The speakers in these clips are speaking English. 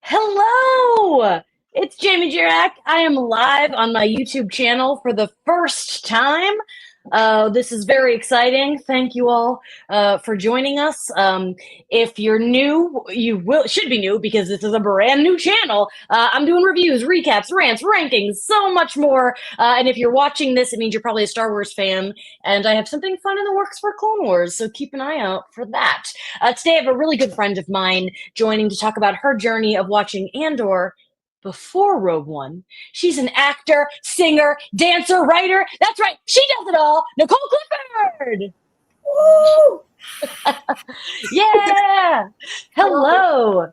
Hello! It's Jamie Jirak. I am live on my YouTube channel for the first time. This is very exciting. Thank you all for joining us. If you're new, should be new because this is a brand new channel. I'm doing reviews, recaps, rants, rankings, so much more. And if you're watching this, it means you're probably a Star Wars fan. And I have something fun in the works for Clone Wars, so keep an eye out for that. Today, I have a really good friend of mine joining to talk about her journey of watching Andor before Rogue One. She's an actor, singer, dancer, writer. That's right, she does it all. Nicole Clifford. Woo! Yeah. Hello.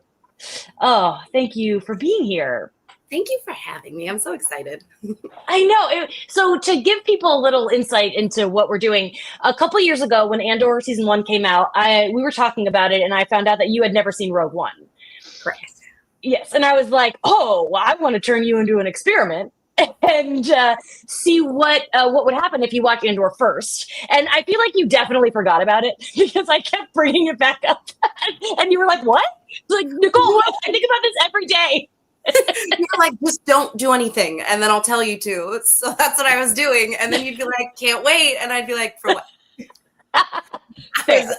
Oh, thank you for being here. Thank you for having me. I'm so excited. I know. So to give people a little insight into what we're doing, a couple years ago when Andor season 1 came out, we were talking about it, and I found out that you had never seen Rogue One. Correct. Yes, and I was like, oh, well, I want to turn you into an experiment and see what would happen if you watch Andor first. And I feel like you definitely forgot about it because I kept bringing it back up, and you were like, "What?" Like, Nicole, I think about this every day. You're like, just don't do anything, and then I'll tell you to. So that's what I was doing, and then you'd be like, "Can't wait," and I'd be like, "For what?" Fair.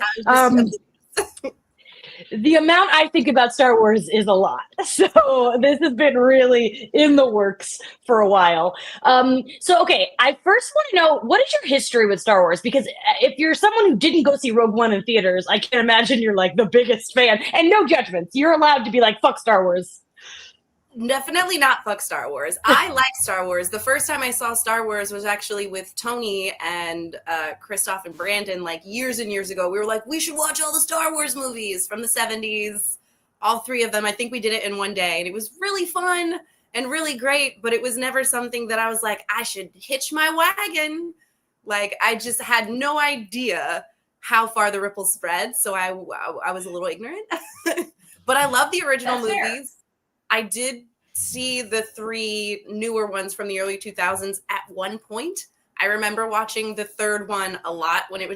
The amount I think about Star Wars is a lot. So this has been really in the works for a while. Okay, I first want to know, what is your history with Star Wars? Because if you're someone who didn't go see Rogue One in theaters, I can imagine you're like the biggest fan. And no judgments. You're allowed to be like, fuck Star Wars. Definitely not fuck Star Wars. I like Star Wars. The first time I saw Star Wars was actually with Tony and Christoph and Brandon, like years and years ago. We were like, we should watch all the Star Wars movies from the 70s, all 3 of them. I think we did it in one day, and it was really fun and really great, but it was never something that I was like, I should hitch my wagon. Like, I just had no idea how far the ripples spread, so I was a little ignorant. But I love the original movies. Fair. I did see the 3 newer ones from the early 2000s at one point. I remember watching the 3rd one a lot when it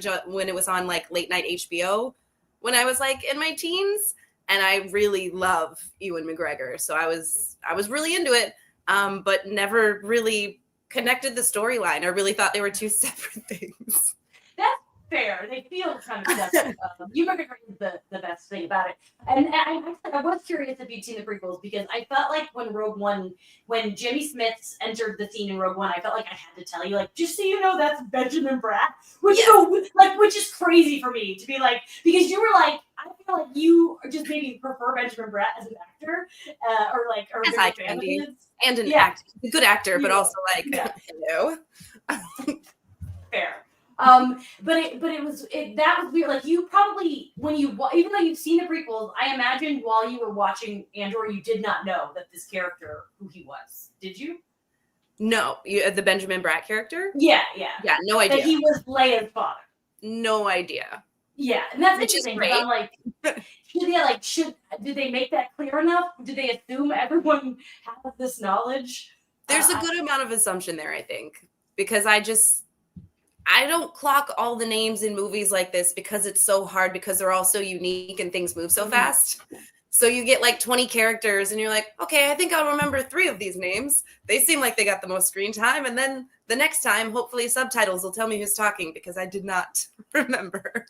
was on like late night HBO when I was like in my teens, and I really love Ewan McGregor, so I was really into it, but never really connected the storyline. I really thought they were 2 separate things. That's fair. They feel kind of separate. Ewan McGregor is the best thing about it. And I was curious if you'd seen the prequels, because I felt like when Jimmy Smits entered the scene in Rogue One, I felt like I had to tell you, like, just so you know, that's Benjamin Bratt, which is crazy for me to be like, because you were like, I feel like you just maybe prefer Benjamin Bratt as an actor, or as I can be, and an actor, a good actor, but also like, hello. Fair. But that was weird. Like, you probably, even though you've seen the prequels, I imagine while you were watching Andor, you did not know that this character, who he was. Did you? No, the Benjamin Bratt character? Yeah, no idea. That he was Leia's father. No idea. Yeah, and that's interesting, because I'm like, did they make that clear enough? Did they assume everyone has this knowledge? There's a good amount of assumption there, I think, because I don't clock all the names in movies like this because it's so hard, because they're all so unique and things move so fast. So you get like 20 characters and you're like, okay, I think I'll remember 3 of these names. They seem like they got the most screen time. And then the next time, hopefully subtitles will tell me who's talking, because I did not remember.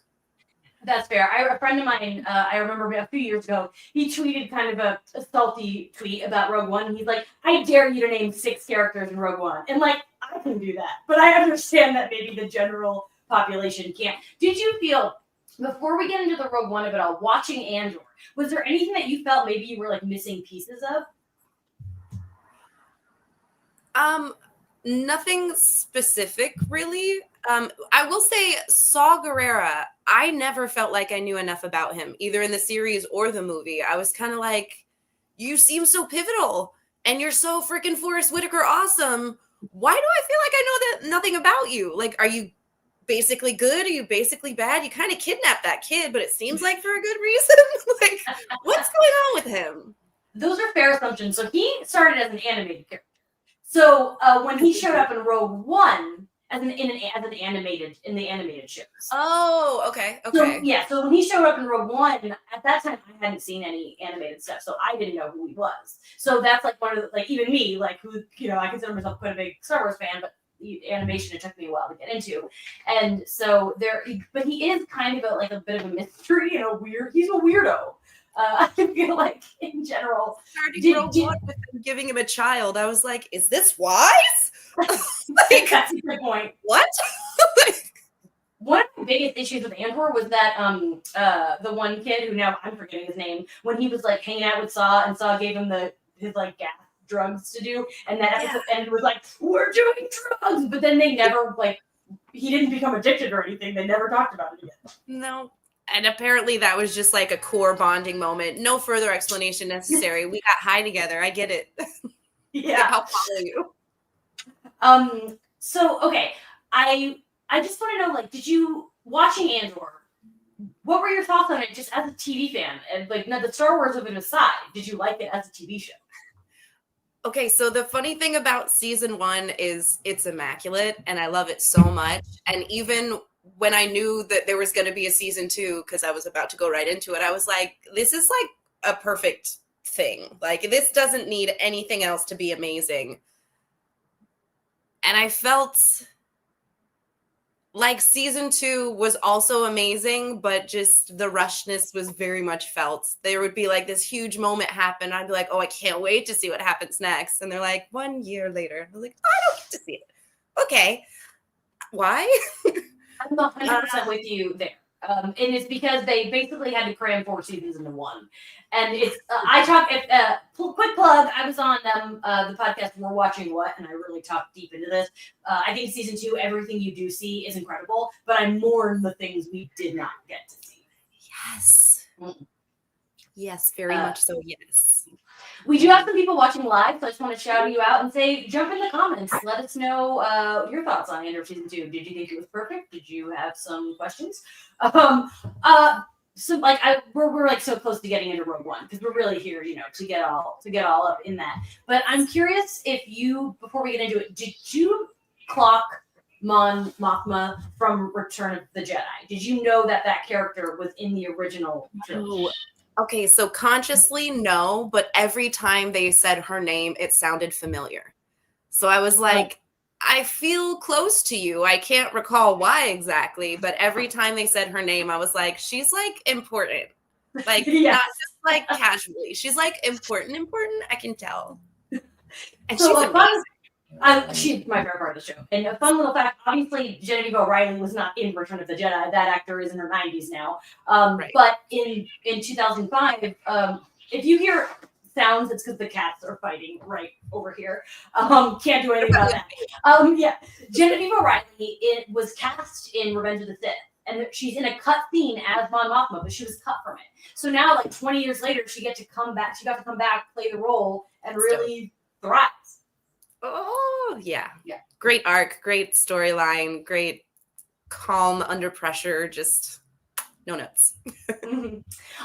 That's fair. A friend of mine, I remember a few years ago, he tweeted kind of a salty tweet about Rogue One. He's like, I dare you to name 6 characters in Rogue One. And like, I can do that. But I understand that maybe the general population can't. Did you feel, before we get into the Rogue One of it all, watching Andor, was there anything that you felt maybe you were like missing pieces of? Nothing specific, really. I will say Saw Gerrera, I never felt like I knew enough about him, either in the series or the movie. I was kind of like, you seem so pivotal, and you're so freaking Forrest Whitaker awesome. Why do I feel like I know nothing about you? Like, are you basically good? Are you basically bad? You kind of kidnapped that kid, but it seems like for a good reason. Like, what's going on with him? Those are fair assumptions. So he started as an animated character. So when he showed up in Rogue One, as an animated in the animated shows. Oh, okay. So yeah, so when he showed up in Rogue One, at that time I hadn't seen any animated stuff, so I didn't know who he was. So that's like one of the, like, even me, like, who, you know, I consider myself quite a big Star Wars fan, but animation, it took me a while to get into. And so but he is kind of a bit of a mystery and he's a weirdo. I feel like in general. Starting Rogue One with him giving him a child, I was like, is this wise? Like, that's a good point. What? One of the biggest issues with Andor was that the one kid who, now I'm forgetting his name, when he was like hanging out with Saw and Saw gave him his like gas drugs to do, and that episode ended with like, we're doing drugs, but then they never, like, he didn't become addicted or anything. They never talked about it again. No. And apparently that was just like a core bonding moment. No further explanation necessary. We got high together. I get it. Yeah. I'll follow you. So okay, I just want to know, like, did you, watching Andor, what were your thoughts on it just as a TV fan? And like, now the Star Wars of it aside, did you like it as a TV show? Okay, so the funny thing about season 1 is it's immaculate and I love it so much. And even when I knew that there was going to be a season 2, because I was about to go right into it, I was like, this is like a perfect thing. Like, this doesn't need anything else to be amazing. And I felt like season 2 was also amazing, but just the rushness was very much felt. There would be like this huge moment happen. I'd be like, oh, I can't wait to see what happens next. And they're like, 1 year later. I'm like, I don't get to see it. Okay. Why? I'm 100% with you there. And it's because they basically had to cram 4 seasons into one. And it's, quick plug, I was on the podcast We're Watching What, and I really talked deep into this. I think season 2, everything you do see is incredible, but I mourn the things we did not get to see. Yes. Mm-hmm. Yes, very much so, yes. We do have some people watching live, so I just want to shout you out and say, jump in the comments. Let us know your thoughts on Andor Season 2. Did you think it was perfect? Did you have some questions? So like we're like so close to getting into Rogue One because we're really here, you know, to get all up in that. But I'm curious if you, before we get into it, did you clock Mon Mothma from Return of the Jedi? Did you know that character was in the original trilogy? Okay, so consciously, no, but every time they said her name, it sounded familiar. So I was like, I feel close to you. I can't recall why exactly, but every time they said her name, I was like, she's like important. Like, yes. Not just like casually. She's like important. I can tell. And so she's amazing. She's my favorite part of the show. And a fun little fact, obviously Genevieve O'Reilly was not in Return of the Jedi. That actor is in her 90s now. Right. But in 2005, if you hear sounds, it's because the cats are fighting right over here. Can't do anything about that. Genevieve O'Reilly was cast in Revenge of the Sith. And she's in a cut scene as Mon Mothma, but she was cut from it. So now, like 20 years later, she got to come back, play the role, and really thrive. Oh, yeah. Great arc, great storyline, great calm under pressure, just no notes. Mm-hmm.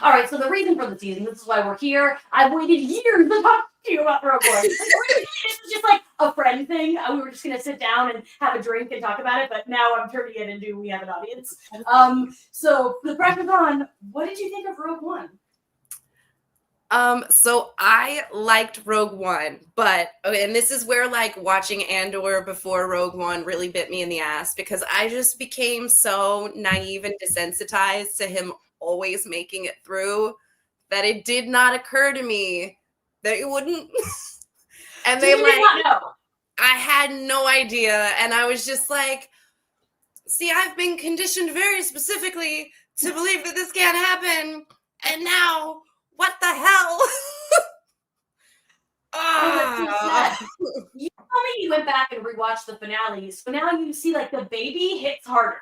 All right, so the reason for the season, this is why we're here. I've waited years to talk to you about Rogue One. This was just like a friend thing. We were just going to sit down and have a drink and talk about it, but now I'm turning it into we have an audience. So the pressure's on. What did you think of Rogue One? So I liked Rogue One, but, and this is where like watching Andor before Rogue One really bit me in the ass because I just became so naive and desensitized to him always making it through that it did not occur to me that it wouldn't. And they I had no idea. And I was just like, see, I've been conditioned very specifically to believe that this can't happen. And now, what the hell? You told me you went back and rewatched the finale, so now you see like the baby hits harder.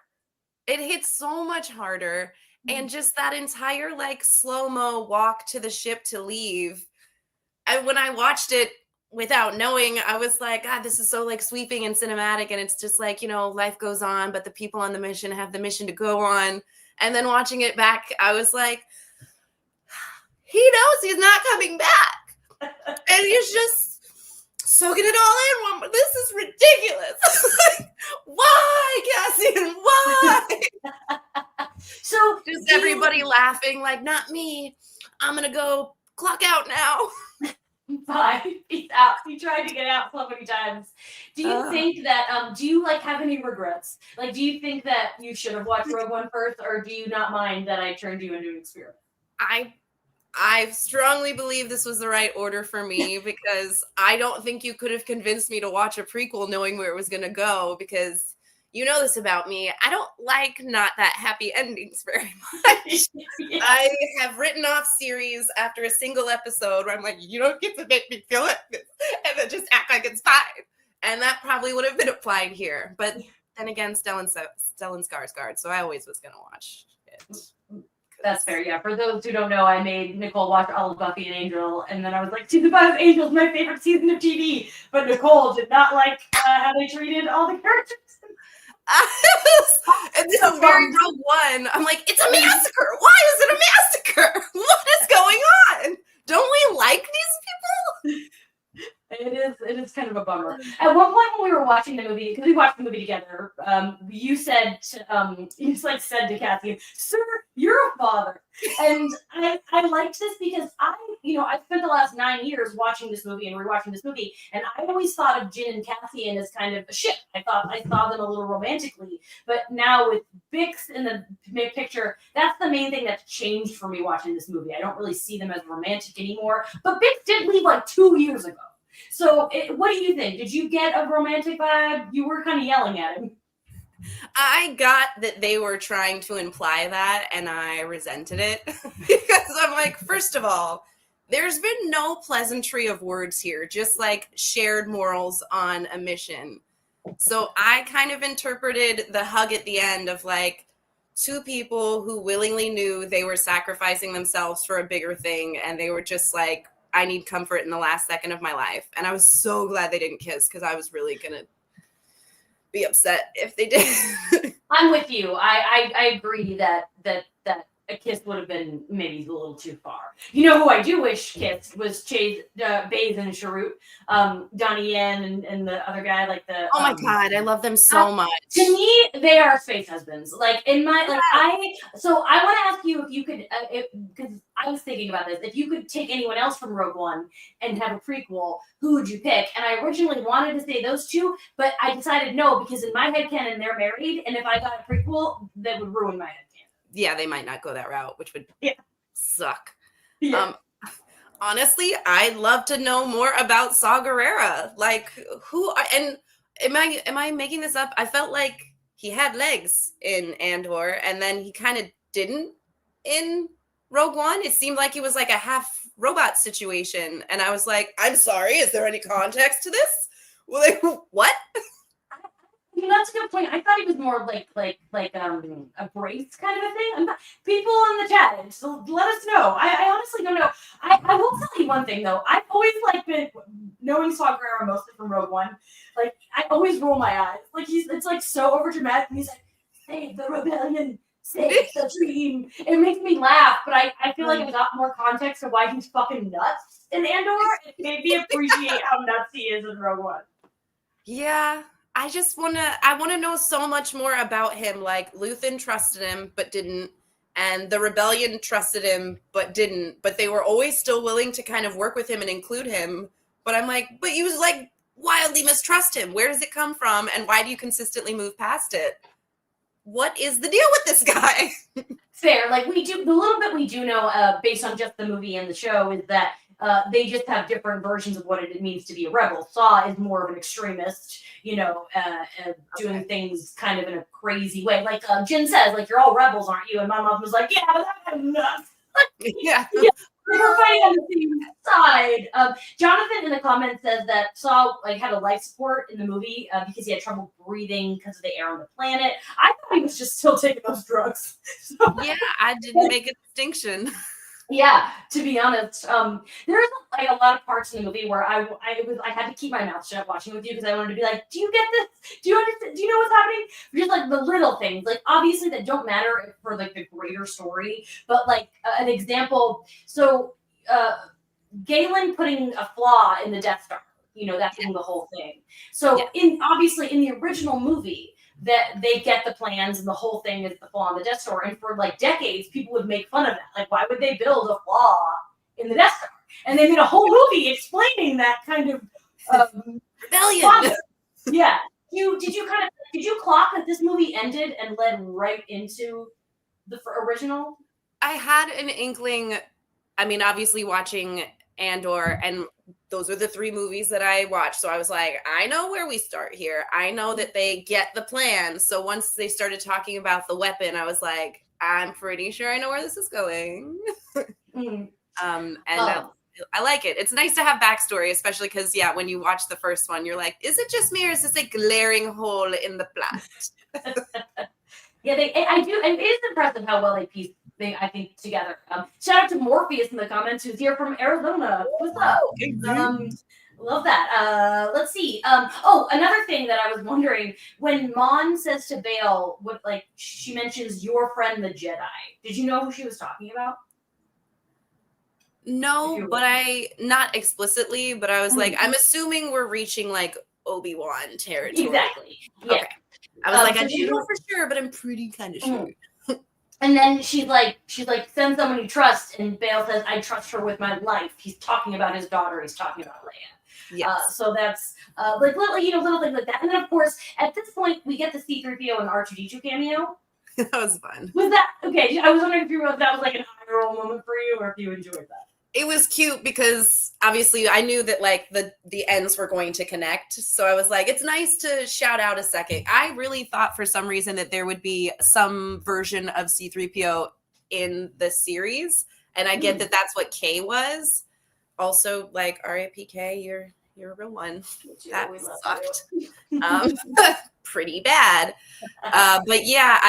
It hits so much harder, and just that entire like slow-mo walk to the ship to leave. And when I watched it without knowing, I was like, God, this is so like sweeping and cinematic, and it's just like, you know, life goes on, but the people on the mission have the mission to go on. And then watching it back, I was like, he knows he's not coming back. And he's just soaking it all in. This is ridiculous. Why, Cassian? Why? So Just everybody laughing, like, not me. I'm gonna go clock out now. Bye. He's out. He tried to get out so many times. Do you think that do you like have any regrets? Like, do you think that you should have watched Rogue One first, or do you not mind that I turned you into an experiment? I strongly believe this was the right order for me because I don't think you could have convinced me to watch a prequel knowing where it was gonna go, because you know this about me. I don't like not that happy endings very much. Yeah. I have written off series after a single episode where I'm like, you don't get to make me feel like this, and then just act like it's fine. And that probably would have been applied here. But then again, Stellan Skarsgård, so I always was going to watch it. That's fair, yeah. For those who don't know, I made Nicole watch all of Buffy and Angel, and then I was like, Season 5 of Angel is my favorite season of TV. But Nicole did not like how they treated all the characters. And this is very Rogue One. I'm like, it's a massacre. Why is it a massacre? What is going on? Don't we like these people? It is kind of a bummer. At one point when we were watching the movie, because we watched the movie together, you said you just said to Cassian, "Sir, you're a father." And I liked this because I spent the last 9 years watching this movie and rewatching this movie, and I always thought of Jin and Cassian as kind of a ship. I saw them a little romantically, but now with Bix in the picture, that's the main thing that's changed for me watching this movie. I don't really see them as romantic anymore. But Bix did leave 2 years ago. So, what do you think? Did you get a romantic vibe? You were kind of yelling at him. I got that they were trying to imply that, and I resented it because I'm like, first of all, there's been no pleasantry of words here, just shared morals on a mission. So I kind of interpreted the hug at the end of two people who willingly knew they were sacrificing themselves for a bigger thing, and they were just like, I need comfort in the last second of my life. And I was so glad they didn't kiss, because I was really going to be upset if they did. I'm with you. I agree that a kiss would have been maybe a little too far. You know who I do wish kissed was Baze and Sharut, Donnie Yen and the other guy, oh my God, I love them so much. To me, they are space husbands. I want to ask you if you could, because I was thinking about this, if you could take anyone else from Rogue One and have a prequel, who would you pick? And I originally wanted to say those two, but I decided no, because in my headcanon, they're married, and if I got a prequel, that would ruin my headcanon. Yeah, they might not go that route, which would suck. Yeah. Honestly, I'd love to know more about Saw Gerrera. Am I making this up? I felt like he had legs in Andor, and then he kind of didn't in Rogue One. It seemed like he was a half robot situation, and I was like, I'm sorry, is there any context to this? What? That's a good point. I thought he was more like a brace kind of a thing. People in the chat, so let us know. I honestly don't know. I will tell you one thing though. I've always been knowing Saw Gerrera mostly from Rogue One. I always roll my eyes. It's so overdramatic. And he's like, save the rebellion, save the dream. It makes me laugh, but I feel like I got more context of why he's fucking nuts in Andor. It made me appreciate how nuts he is in Rogue One. Yeah. I want to know so much more about him. Luthen trusted him, but didn't. And the rebellion trusted him, but didn't. But they were always still willing to kind of work with him and include him. But I'm like, but you wildly mistrust him. Where does it come from? And why do you consistently move past it? What is the deal with this guy? Fair. The little bit we do know based on just the movie and the show is that they just have different versions of what it means to be a rebel. Saw is more of an extremist, doing things kind of in a crazy way. Jin says, you're all rebels, aren't you? And my mom was like, yeah, but that's enough. Yeah. We're fighting on the same side. Jonathan in the comments says that Saw had a life support in the movie because he had trouble breathing because of the air on the planet. I thought he was just still taking those drugs. Yeah, I didn't make a distinction. Yeah, to be honest, there's a lot of parts in the movie where I had to keep my mouth shut watching with you because I wanted to be like, do you get this? Do you understand? Do you know what's happening? Just the little things, obviously that don't matter for the greater story, but an example. So, Galen putting a flaw in the Death Star. That being the whole thing. So obviously in the original movie, that they get the plans and the whole thing is the flaw in the Death Star. And for like decades, people would make fun of that. Like, why would they build a flaw in the Death Star? And they made a whole movie explaining that kind of rebellion. Yeah. Did you clock that this movie ended and led right into the original? I had an inkling. I mean, obviously watching Andor, and those are the 3 movies that I watched. So I was like, I know where we start here. I know that they get the plan. So once they started talking about the weapon, I was like, I'm pretty sure I know where this is going. I like it. It's nice to have backstory, especially because, when you watch the first one, you're like, is it just me or is this a glaring hole in the plot? Yeah, I do. And it is impressive how well they pieced I think together. Shout out to Morpheus in the comments, who's here from Arizona. What's up? Love that. Let's see. Another thing that I was wondering, when Mon says to Bail, she mentions your friend the Jedi. Did you know who she was talking about? No, but not explicitly, but I was like, I'm assuming we're reaching like Obi-Wan territory. Exactly. Yeah. Okay. I was like, I don't know for sure, but I'm pretty kind of sure. And then she's like, send someone you trust. And Bail says, I trust her with my life. He's talking about his daughter. He's talking about Leia. Yes. So that's little things like that. And then, of course, at this point, we get the C-3PO and R2-D2 cameo. That was fun. Was that okay? I was wondering if that was like an eye roll moment for you, or if you enjoyed that. It was cute because obviously I knew that like the ends were going to connect. So I was like, it's nice to shout out a second. I really thought for some reason that there would be some version of C-3PO in the series. And I get that that's what K was. Also, like, R.I.P. K, you're a real one. That sucked. Pretty bad. But yeah,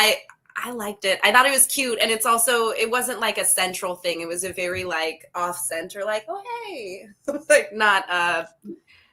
I liked it. I thought it was cute. And it wasn't like a central thing. It was a very like off center, like, oh, hey, like not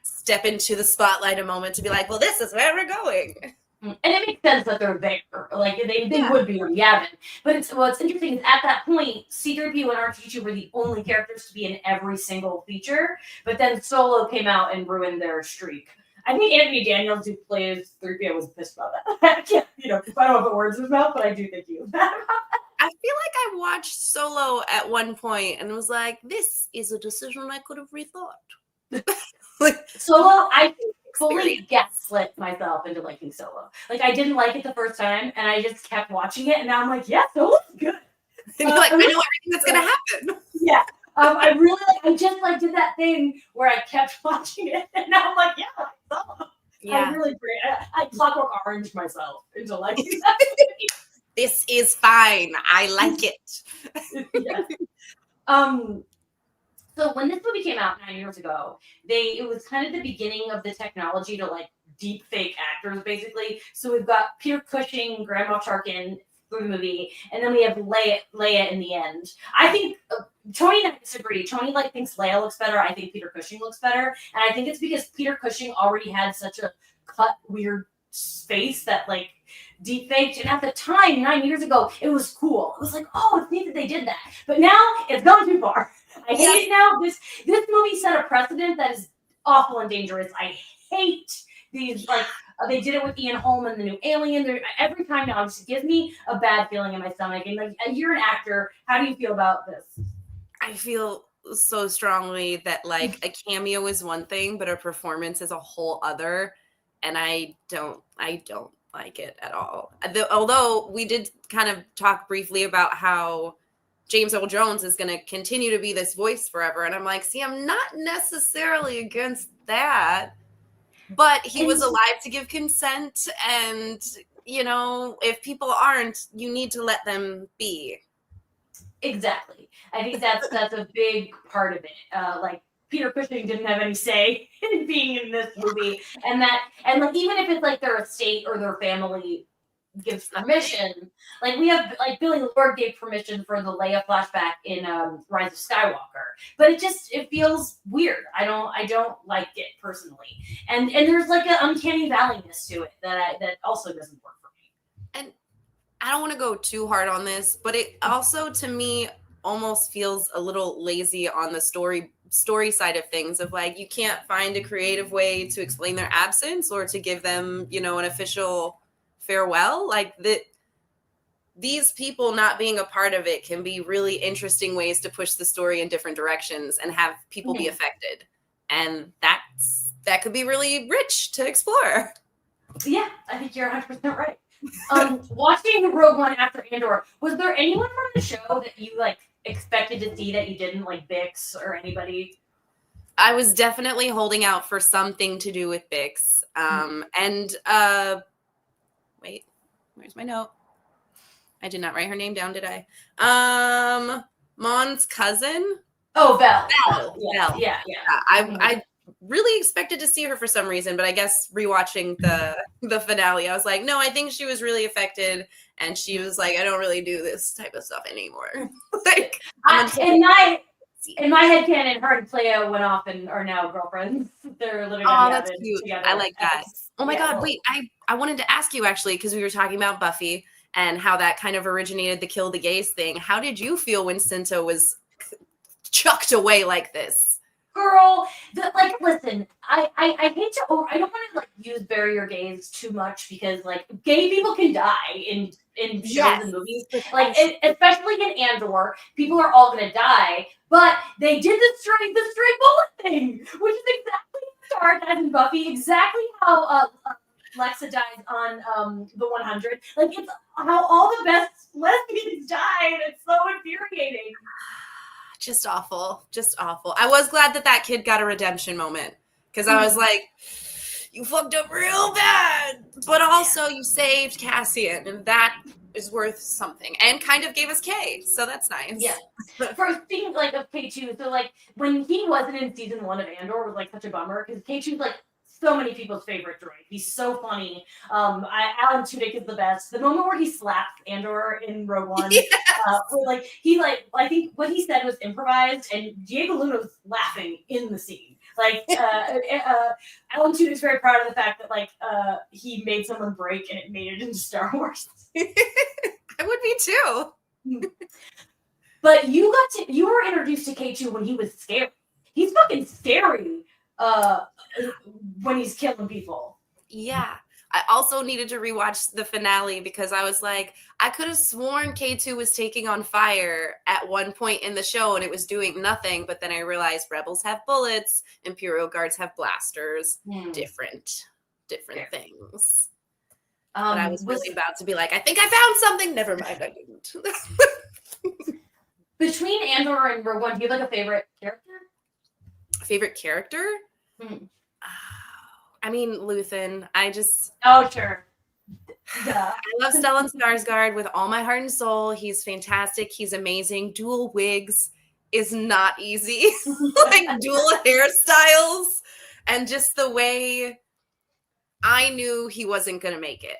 step into the spotlight a moment to be like, well, this is where we're going. And it makes sense that they're there. Like they would be on Yavin. But what's interesting is at that point, C-3PO and R2-D2 were the only characters to be in every single feature. But then Solo came out and ruined their streak. I think Anthony Daniels, who plays 3PO, was pissed about that. I can't, I don't know what words in his mouth, but I do think he was mad about that. I feel like I watched Solo at one point and was like, this is a decision I could have rethought. Solo, I fully gaslit myself into liking Solo. Like, I didn't like it the first time, and I just kept watching it, and now I'm like, yeah, Solo's good. And you're like, I know everything that's going to happen. Yeah. I just did that thing where I kept watching it, and now I'm like, yeah, Solo. Yeah. I'm really great. I Clockwork Orange myself into liking that. This is fine. I like it. Yeah. So when this movie came out 9 years ago, it was kind of the beginning of the technology to like deep fake actors, basically. So we've got Peter Cushing, Grand Moff Tarkin through the movie, and then we have Leia in the end. I think Tony and I disagree. Tony thinks Leia looks better. I think Peter Cushing looks better, and I think it's because Peter Cushing already had such a cut weird face that deep faked, and at the time 9 years ago it was cool. It was like, oh, it's neat that they did that, but now it's gone too far. I hate it now. This movie set a precedent that is awful and dangerous. I hate these they did it with Ian Holm and the new Alien. Every time now, it just gives me a bad feeling in my stomach. And you're an actor. How do you feel about this? I feel so strongly that a cameo is one thing, but a performance is a whole other. And I don't like it at all. Although we did kind of talk briefly about how James Earl Jones is going to continue to be this voice forever. And I'm like, see, I'm not necessarily against that. But he was alive to give consent. And, if people aren't, you need to let them be. Exactly. I think that's a big part of it. Peter Cushing didn't have any say in being in this movie. And even if it's their estate or their family gives permission, we have Billy Lord gave permission for the Leia flashback in Rise of Skywalker, but it feels weird. I don't like it personally, and there's an uncanny valleyness to it that also doesn't work for me. And I don't want to go too hard on this, but it also to me almost feels a little lazy on the story side of things of you can't find a creative way to explain their absence or to give them an official farewell. Like these people not being a part of it can be really interesting ways to push the story in different directions and have people be affected. And that could be really rich to explore. Yeah, I think you're 100% right. Watching Rogue One after Andor, was there anyone from the show that you like expected to see that you didn't, like Bix or anybody? I was definitely holding out for something to do with Bix. And wait, where's my note? I did not write her name down, did I? Mon's cousin. Oh, Vel. Vel. Yeah. I really expected to see her for some reason, but I guess rewatching the finale, I was like, no, I think she was really affected, and she was like, I don't really do this type of stuff anymore. Like, in my headcanon, her and Cleo went off and are now girlfriends. They're literally that's cute. Together. I like that. Oh my God, wait, I wanted to ask you actually, because we were talking about Buffy and how that kind of originated the kill the gays thing. How did you feel when Cinta was chucked away like this? Girl, listen, I hate to, I don't want to like use bury your gays too much because like gay people can die in shows and movies, like especially in Andor, people are all gonna die. But they did the straight bullet thing, which is exactly Stark as in Buffy, exactly how Lexa dies on the 100. Like it's how all the best lesbians died. It's so infuriating. Just awful. I was glad that kid got a redemption moment because I was like, you fucked up real bad, but also you saved Cassian, and that is worth something, and kind of gave us K, so that's nice. Yeah. For things like of K2, so like when he wasn't in season 1 of Andor was like such a bummer because K2's like so many people's favorite droid. He's so funny. Alan Tudyk is the best. The moment where he slapped Andor in Rogue One, where I think what he said was improvised, and Diego Luna was laughing in the scene. Like Alan Tudyk's very proud of the fact that he made someone break and it made it into Star Wars. I would be too. But you were introduced to K2 when he was scary. He's fucking scary. When he's killing people. Yeah. I also needed to rewatch the finale because I was like, I could have sworn K2 was taking on fire at one point in the show and it was doing nothing, but then I realized rebels have bullets, Imperial guards have blasters, different things. But I was really about to be like, I think I found something. Never mind, I didn't. Between Andor and Rogue One, do you have like a favorite character? Favorite character? I mean, Luthen. Oh, sure. I love Stellan Skarsgård with all my heart and soul. He's fantastic. He's amazing. Dual wigs is not easy. Like dual hairstyles. And just the way I knew he wasn't going to make it.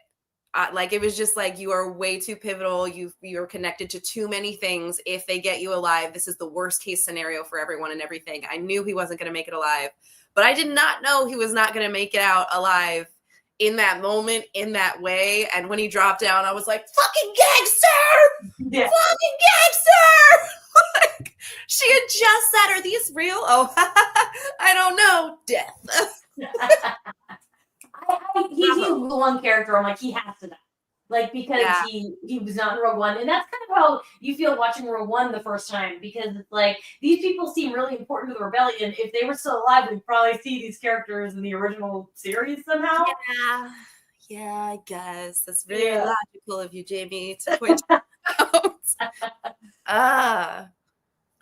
It was just like, you are way too pivotal. You're connected to too many things. If they get you alive, this is the worst case scenario for everyone and everything. I knew he wasn't going to make it alive. But I did not know he was not going to make it out alive in that moment, in that way. And when he dropped down, I was like, fucking gangster! Yeah. Fucking gangster! She had just said, are these real? Oh, I don't know. Death. He's the one character I'm like, he has to die. Because he was not in Rogue One. And that's kind of how you feel watching Rogue One the first time, because it's like, these people seem really important to the rebellion. If they were still alive, we'd probably see these characters in the original series somehow. Yeah, I guess. That's very logical of you, Jamie, to point out.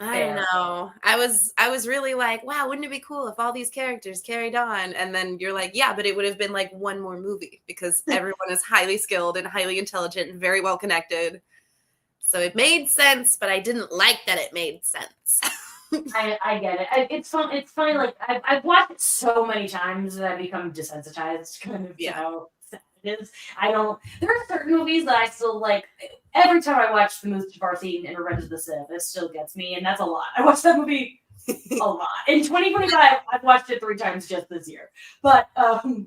I don't know. I was really like, wow, wouldn't it be cool if all these characters carried on? And then you're like, yeah, but it would have been like one more movie because everyone is highly skilled and highly intelligent and very well connected. So it made sense, but I didn't like that it made sense. I get it. It's fun. It's funny. Like I've watched it so many times that I've become desensitized kind of to how sad it is. There are certain movies that I still like. Every time I watch the Mustafar scene in Revenge of the Sith, it still gets me, and that's a lot. I watched that movie a lot. In 2025, I've watched it 3 times just this year. But although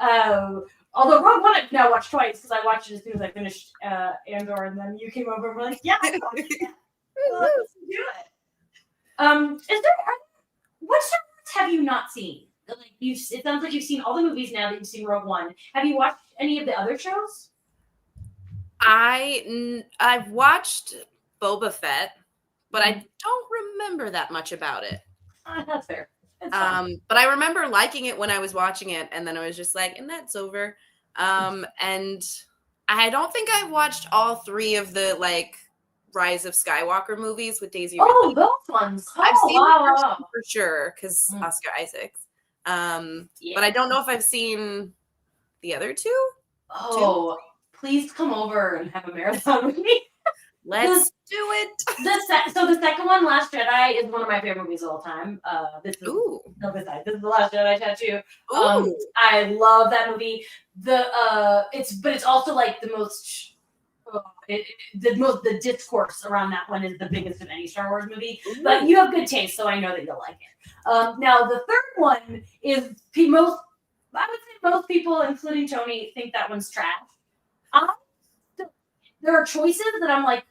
Rogue One I've now watched twice because I watched it as soon as I finished Andor, and then you came over and were like, "Yeah, I watched it. Let's do it." What Star Wars have you not seen? like it sounds like you've seen all the movies now that you've seen Rogue One. Have you watched any of the other shows? I've watched Boba Fett, but I don't remember that much about it. That's fair. But I remember liking it when I was watching it, and then I was just like, and that's over. And I don't think I've watched all 3 of the like Rise of Skywalker movies with Daisy Ridley. Oh, those ones. I've seen the first wow. one for sure because Oscar Isaacs. But I don't know if I've seen the other 2. Oh, please come over and have a marathon with me. Let's do it. So the second one, Last Jedi, is one of my favorite movies of all time. This is the Last Jedi tattoo. I love that movie. It's also like the most. The discourse around that one is the biggest of any Star Wars movie. But you have good taste, so I know that you'll like it. Now the third one is I would say most people, including Tony, think that one's trash. There are choices that I'm like,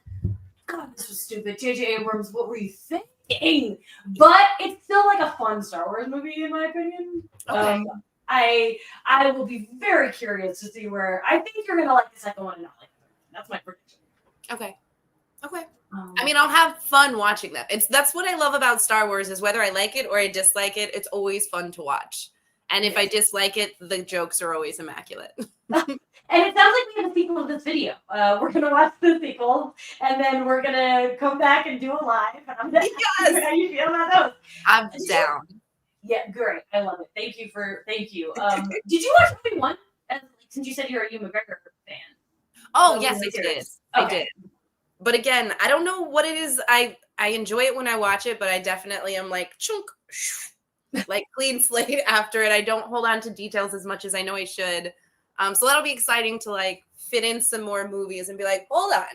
God, this was stupid. J.J. Abrams, what were you thinking? But it's still like a fun Star Wars movie, in my opinion. Okay. I will be very curious to see where I think you're gonna like the second one and not like the third one. That's my prediction. Okay. I mean, I'll have fun watching them. That's what I love about Star Wars is whether I like it or I dislike it, it's always fun to watch. And if I dislike it, the jokes are always immaculate. And it sounds like we have a sequel to this video. We're going to watch the sequel, and then we're going to come back and do a live. And I'm yes! How you feel about those? I'm down. Yeah, great. I love it. Thank you. Did you watch Obi-Wan? Since you said you're a Hugh McGregor fan. Oh, yes, I did. I did. But again, I don't know what it is. I enjoy it when I watch it, but I definitely am like, chunk, like clean slate after it. I don't hold on to details as much as I know I should. So that'll be exciting to like fit in some more movies and be like, hold on,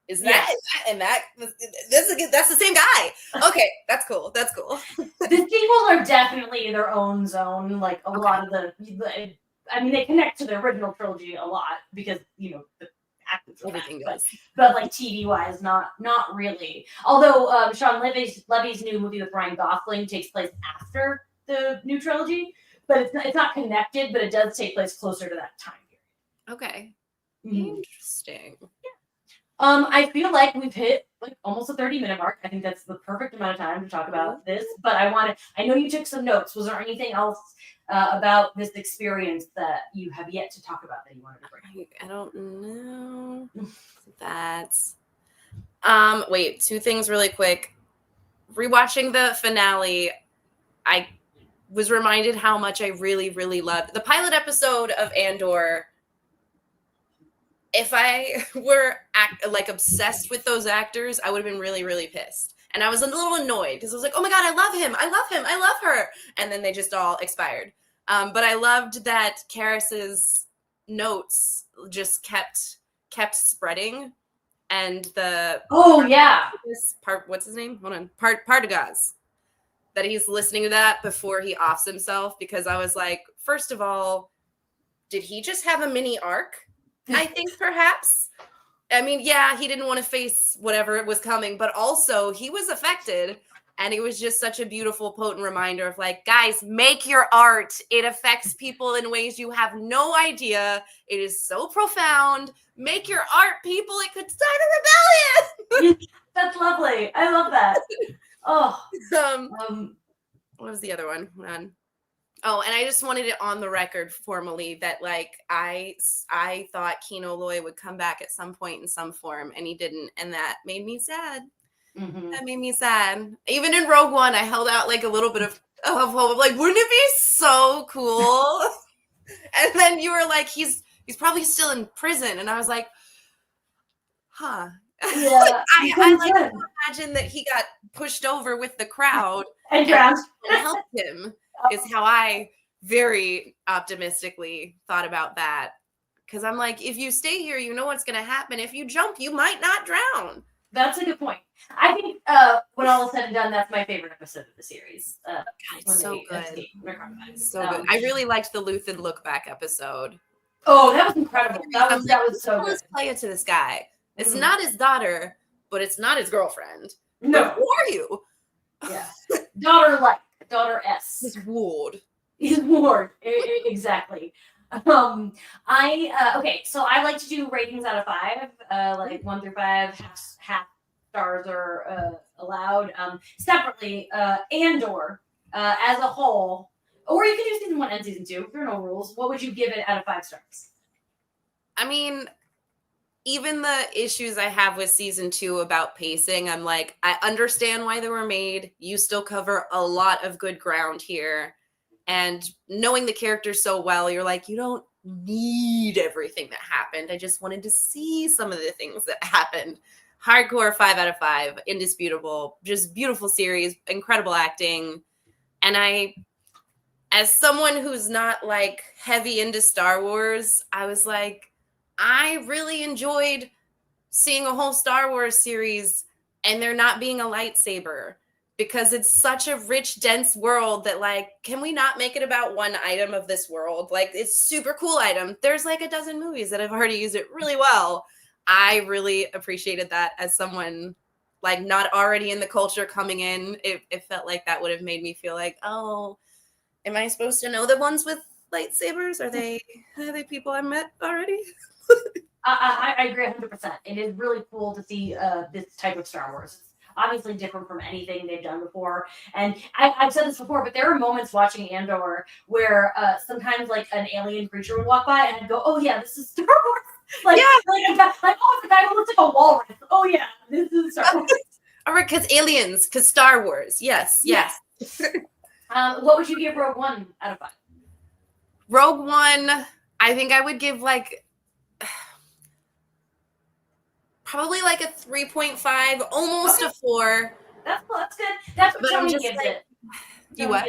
is that that's the same guy? Okay, that's cool. The sequels are definitely their own zone. Like a lot of I mean, they connect to the original trilogy a lot because the actors everything goes. But like TV wise, not really. Although Sean Levy's new movie with Ryan Gosling takes place after the new trilogy. But it's not connected, but it does take place closer to that time period. Okay. Interesting. Yeah. I feel like we've hit like almost a 30-minute mark. I think that's the perfect amount of time to talk about this. But I know you took some notes. Was there anything else about this experience that you have yet to talk about that you wanted to bring? I don't know. That's wait, 2 things really quick. Rewatching the finale, I was reminded how much I really, really loved the pilot episode of Andor. If I were obsessed with those actors, I would have been really, really pissed. And I was a little annoyed because I was like, oh my God, I love him. I love her. And then they just all expired. But I loved that Karras's notes just kept spreading. And what's his name? Hold on. Partagas. That he's listening to that before he offs himself, because I was like, first of all, did he just have a mini arc? I think perhaps. I mean, yeah, he didn't want to face whatever was coming, but also he was affected. And it was just such a beautiful, potent reminder of like, guys, make your art. It affects people in ways you have no idea. It is so profound. Make your art, people. It could start a rebellion. That's lovely. I love that. Oh, what was the other one? Oh, and I just wanted it on the record formally that like I thought Kino Loy would come back at some point in some form, and he didn't, and that made me sad. That made me sad. Even in Rogue One, I held out like a little bit of hope. Like, wouldn't it be so cool? And then you were like, he's probably still in prison, and I was like, huh. Yeah, I like to imagine that he got pushed over with the crowd and drowned and helped him. Is how I very optimistically thought about that. Because I'm like, if you stay here, you know what's going to happen. If you jump, you might not drown. That's a good point. I think when all is said and done, that's my favorite episode of the series. God, it's so good. So good. I really liked the Luthen look back episode. Oh, that was incredible. That was so good. Let's play it to this guy. It's not his daughter, but it's not his girlfriend. No. But who are you? Yeah. Daughter-like. Daughter S. His ward. He's bored. Exactly. Okay, so I like to do ratings out of 5, like 1 through 5, half stars are allowed. Separately, Andor as a whole, or you can do season 1 and season 2. There are no rules. What would you give it out of 5 stars? I mean, even the issues I have with season 2 about pacing, I'm like, I understand why they were made. You still cover a lot of good ground here. And knowing the characters so well, you're like, you don't need everything that happened. I just wanted to see some of the things that happened. Hardcore 5 out of 5, indisputable, just beautiful series, incredible acting. And as someone who's not like heavy into Star Wars, I was like, I really enjoyed seeing a whole Star Wars series and there not being a lightsaber, because it's such a rich, dense world that, like, can we not make it about one item of this world? Like, it's super cool item. There's like a dozen movies that have already used it really well. I really appreciated that as someone like not already in the culture coming in. It felt like that would have made me feel like, oh, am I supposed to know the ones with lightsabers? Are they people I met already? I agree 100%. It is really cool to see this type of Star Wars. It's obviously different from anything they've done before. And I've said this before, but there are moments watching Andor where sometimes like an alien creature would walk by and I'd go, oh yeah, this is Star Wars. Like, yeah. Like, oh, the guy who looks like a walrus. Oh yeah, this is Star Wars. All right, because Star Wars. Yes. What would you give Rogue One out of 5? Rogue One, I think I would give like probably like a 3.5, almost a 4. That's good. That's what But Tony gives it. You what?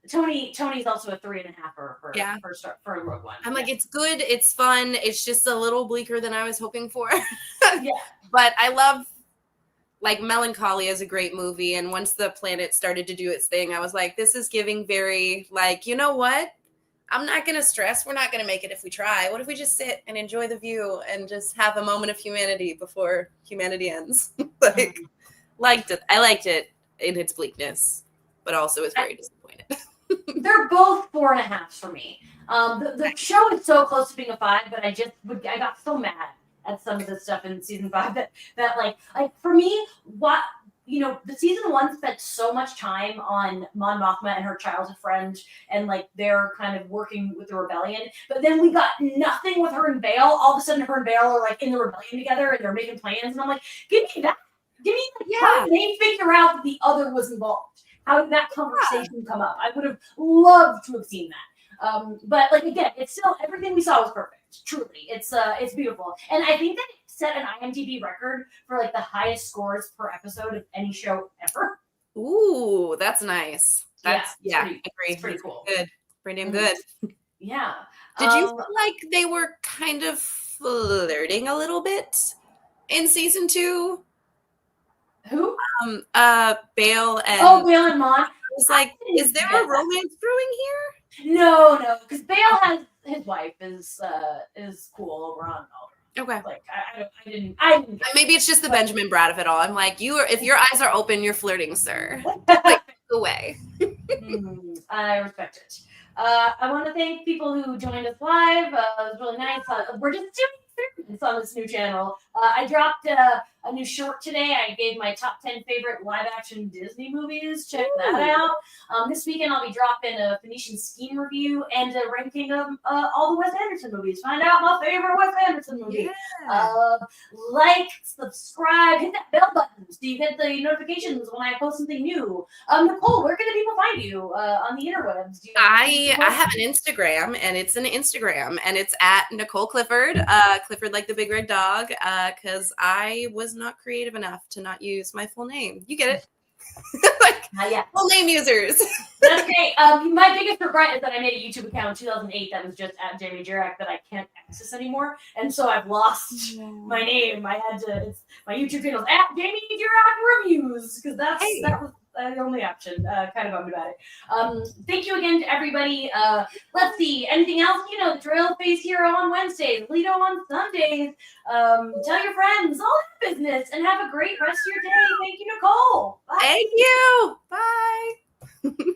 Tony's also a 3.5 for Rogue One. I'm like, it's good, it's fun, it's just a little bleaker than I was hoping for. Yeah. But I love, like, Melancholy is a great movie, and once the planet started to do its thing, I was like, this is giving very, like, you know what? I'm not going to stress. We're not going to make it if we try. What if we just sit and enjoy the view and just have a moment of humanity before humanity ends? Liked it. I liked it in its bleakness, but also was very disappointed. They're both 4.5s for me. The show is so close to being a 5, but I got so mad at some of the stuff in season 5 that like for me, the season 1 spent so much time on Mon Mothma and her childhood friend, and like they're kind of working with the rebellion. But then we got nothing with her and Bale. All of a sudden, her and Bale are like in the rebellion together, and they're making plans. And I'm like, give me that. Give me how did they figure out that the other was involved? How did that conversation come up? I would have loved to have seen that. But like again, it's still everything we saw was perfect. Truly, it's beautiful, and I think that it set an IMDb record for like the highest scores per episode of any show ever. Ooh, that's nice. That's agree. It's pretty cool. Good, pretty damn good. Yeah. Did you feel like they were kind of flirting a little bit in season 2? Who? Bale and Bale and Mon. I was like, is there a romance brewing here? No, because Bale has his wife is cool over on Alder. Okay. Like I didn't. Maybe it's just the Benjamin Bratt of it all. I'm like, if your eyes are open, you're flirting, sir. Like, go away. I respect it. I want to thank people who joined us live. It was really nice. We're just doing experiments on this new channel. I dropped a new short today. I gave my top 10 favorite live-action Disney movies. Check that out. This weekend, I'll be dropping a Phoenician Scheme review and a ranking of all the Wes Anderson movies. Find out my favorite Wes Anderson movie. Yeah. Like, subscribe, hit that bell button so you get the notifications when I post something new. Nicole, where can the people find you on the interwebs? I have an Instagram, and it's at Nicole Clifford. Clifford like the big red dog, because I was not creative enough to not use my full name. You get it? Full name users. That's great. My biggest regret is that I made a YouTube account in 2008 that was just at Jamie Jirak that I can't access anymore, and so I've lost my name. I had to. My YouTube channel is at Jamie Jirak Reviews because that was the only option. Kind of bummed about it. Thank you again to everybody. Let's see. Anything else? You know, the drill, Face Hero on Wednesdays, Lido on Sundays. Tell your friends, all that business, and have a great rest of your day. Thank you, Nicole. Bye. Thank you. Bye.